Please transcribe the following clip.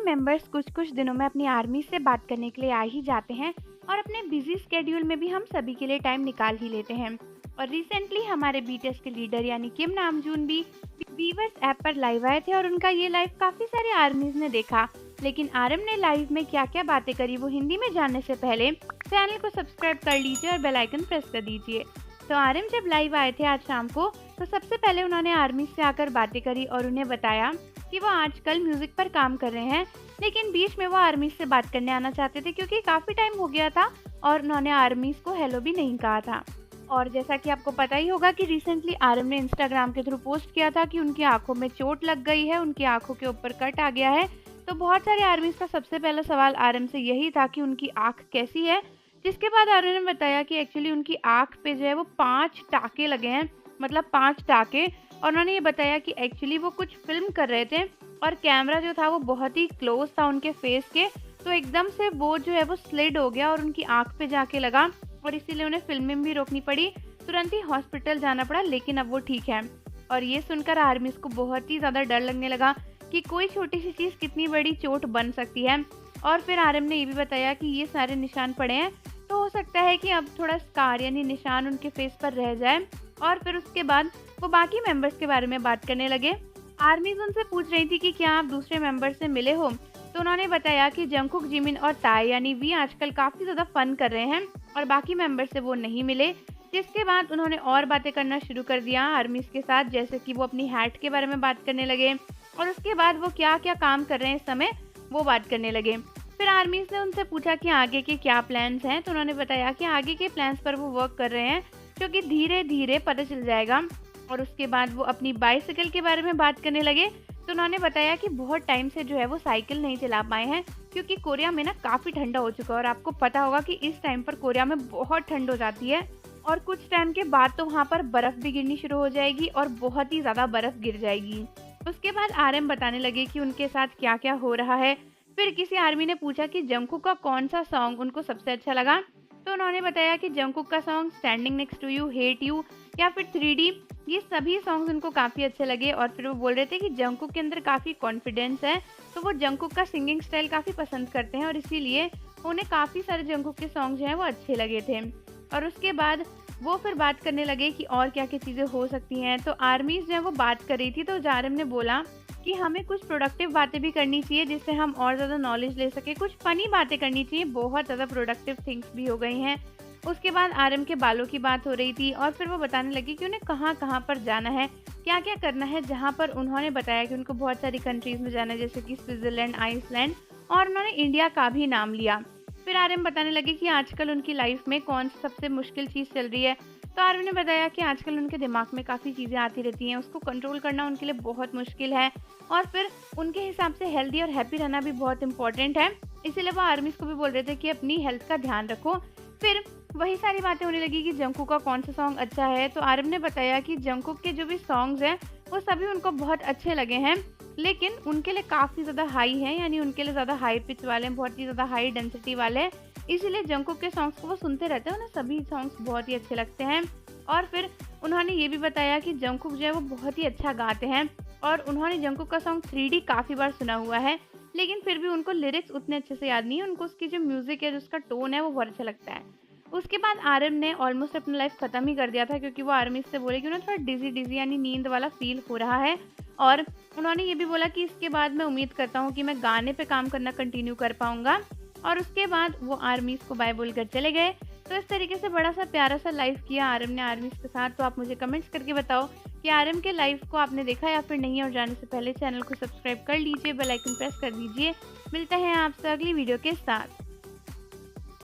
Members कुछ कुछ दिनों में अपनी आर्मी से बात करने के लिए आ ही जाते हैं और अपने बिजी स्केड्यूल में भी हम सभी के लिए टाइम निकाल ही लेते हैं। और रिसेंटली हमारे बीटीएस के लीडर यानी किम नामजून भी वीवर्स ऐप पर लाइव आए थे और उनका ये लाइव काफ़ी सारे आर्मीज ने देखा। लेकिन आरएम ने लाइव में क्या क्या बातें करी वो हिंदी में जानने से पहले चैनल को सब्सक्राइब कर लीजिए और बेल आइकन प्रेस कर दीजिए। तो आरएम जब लाइव आए थे आज शाम को, तो सबसे पहले उन्होंने आर्मी से आकर बातें करी और उन्हें बताया कि वो आजकल म्यूजिक पर काम कर रहे हैं, लेकिन बीच में वो आर्मी से बात करने आना चाहते थे क्योंकि काफ़ी टाइम हो गया था और उन्होंने आर्मीज को हेलो भी नहीं कहा था। और जैसा कि आपको पता ही होगा कि रिसेंटली आरएम ने इंस्टाग्राम के थ्रू पोस्ट किया था कि उनकी आंखों में चोट लग गई है, उनकी आंखों के ऊपर कट आ गया है। तो बहुत सारे आर्मीज का सबसे पहला सवाल आरएम से यही था कि उनकी आंख कैसी है, जिसके बाद आरएम ने बताया कि एक्चुअली उनकी आंख पे जो है वो 5 टाके लगे हैं, मतलब 5 टाके। और उन्होंने ये बताया कि एक्चुअली वो कुछ फिल्म कर रहे थे और कैमरा जो था वो बहुत ही क्लोज था उनके फेस के, तो एकदम से वो जो है वो स्लिड हो गया और उनकी आंख पे जाके लगा और इसीलिए उन्हें फिल्में भी रोकनी पड़ी, तुरंत ही हॉस्पिटल जाना पड़ा, लेकिन अब वो ठीक है। और ये सुनकर आर्मीज को बहुत ही ज़्यादा डर लगने लगा कि कोई छोटी सी चीज़ कितनी बड़ी चोट बन सकती है। और फिर आरएम ने ये भी बताया कि ये सारे निशान पड़े हैं, तो हो सकता है कि अब थोड़ा स्कार यानी निशान उनके फेस पर रह जाए। और फिर उसके बाद वो बाकी मेंबर्स के बारे में बात करने लगे। आर्मीज उनसे पूछ रही थी कि क्या आप दूसरे मेंबर से मिले हो, तो उन्होंने बताया कि जंगकुक, जिमिन और ताई यानी वी आजकल काफ़ी ज़्यादा फन कर रहे हैं और बाकी मेंबर से वो नहीं मिले। जिसके बाद उन्होंने और बातें करना शुरू कर दिया आर्मीज के साथ, जैसे कि वो अपनी हैट के बारे में बात करने लगे और उसके बाद वो क्या क्या काम कर रहे हैं इस समय वो बात करने लगे। फिर आर्मीज ने उनसे पूछा कि आगे के क्या प्लान्स हैं, तो उन्होंने बताया कि आगे के प्लान्स पर वो वर्क कर रहे हैं, क्योंकि धीरे धीरे पता चल जाएगा। और उसके बाद वो अपनी बाइसिकल के बारे में बात करने लगे, तो उन्होंने बताया कि बहुत टाइम से जो है वो साइकिल नहीं चला पाए हैं, क्योंकि कोरिया में ना काफ़ी ठंडा हो चुका है और आपको पता होगा कि इस टाइम पर कोरिया में बहुत ठंड हो जाती है और कुछ टाइम के बाद तो वहाँ पर बर्फ़ भी गिरनी शुरू हो जाएगी और बहुत ही ज़्यादा बर्फ़ गिर जाएगी। उसके बाद आरएम बताने लगे कि उनके साथ क्या क्या हो रहा है। फिर किसी आर्मी ने पूछा कि जंगकुक का कौन सा सॉन्ग उनको सबसे अच्छा लगा, तो उन्होंने बताया कि जंगकुक का song standing next to you, hate you या फिर 3D, ये सभी सॉन्ग्स उनको काफ़ी अच्छे लगे। और फिर वो बोल रहे थे कि जंगकुक के अंदर काफ़ी कॉन्फिडेंस है, तो वो जंगकुक का सिंगिंग स्टाइल काफ़ी पसंद करते हैं और इसीलिए उन्हें काफ़ी सारे जंगकुक के सॉन्ग जो हैं वो अच्छे लगे थे। और उसके बाद वो फिर बात करने लगे कि और क्या क्या चीज़ें हो सकती हैं। तो आर्मीज जो है वो बात कर रही थी, तो आरएम ने बोला कि हमें कुछ प्रोडक्टिव बातें भी करनी चाहिए जिससे हम और ज़्यादा नॉलेज ले सके, कुछ फ़नी बातें करनी चाहिए, बहुत ज़्यादा प्रोडक्टिव थिंग्स भी हो गई हैं। उसके बाद आरएम के बालों की बात हो रही थी और फिर वो बताने लगी कि उन्हें कहाँ कहाँ पर जाना है, क्या क्या करना है, जहाँ पर उन्होंने बताया कि उनको बहुत सारी कंट्रीज़ में जाना है, जैसे कि स्विट्ज़रलैंड, आइसलैंड, और उन्होंने इंडिया का भी नाम लिया। फिर आरएम बताने लगे कि आजकल उनकी लाइफ में कौन सी सबसे मुश्किल चीज़ चल रही है, तो आरएम ने बताया कि आजकल उनके दिमाग में काफ़ी चीज़ें आती रहती हैं, उसको कंट्रोल करना उनके लिए बहुत मुश्किल है और फिर उनके हिसाब से हेल्दी और हैप्पी रहना भी बहुत इंपॉर्टेंट है, इसीलिए वो आर्मीज को भी बोल रहे थे कि अपनी हेल्थ का ध्यान रखो। फिर वही सारी बातें होने लगी कि जंगकुक का कौन सा सॉन्ग अच्छा है, तो आरएम ने बताया कि जंगकुक के जो भी सॉन्ग्स हैं वो सभी उनको बहुत अच्छे लगे हैं, लेकिन उनके लिए काफ़ी ज़्यादा हाई है, यानी उनके लिए ज़्यादा हाई पिच वाले हैं, बहुत ही ज़्यादा हाई डेंसिटी वाले हैं, इसीलिए जंगकुक के सॉन्ग्स को वो सुनते रहते हैं, उन्हें सभी सॉन्ग्स बहुत ही अच्छे लगते हैं। और फिर उन्होंने ये भी बताया कि जंगकुक जो है वो बहुत ही अच्छा गाते हैं और उन्होंने जंगकुक का सॉन्ग 3D काफ़ी बार सुना हुआ है, लेकिन फिर भी उनको लिरिक्स उतने अच्छे से याद नहीं है, उनको उसकी जो म्यूज़िक है, जो उसका टोन है वो बहुत अच्छा लगता है। उसके बाद आरएम ने ऑलमोस्ट अपनी लाइफ ख़त्म ही कर दिया था, क्योंकि वो आर्मी से बोले कि उन्हें थोड़ा डिजी यानी नींद वाला फील हो रहा है। और उन्होंने ये भी बोला कि इसके बाद मैं उम्मीद करता हूँ कि मैं गाने पे काम करना कंटिन्यू कर पाऊँगा। और उसके बाद वो आर्मीज़ को बाय बोलकर चले गए। तो इस तरीके से बड़ा सा प्यारा सा लाइव किया आरएम ने आर्मीज़ के साथ। तो आप मुझे कमेंट्स करके बताओ कि आरएम के लाइव को आपने देखा या फिर नहीं, और जाने से पहले चैनल को सब्सक्राइब कर लीजिए, बेल आइकन प्रेस कर दीजिए। मिलते हैं आपसे अगली वीडियो के साथ।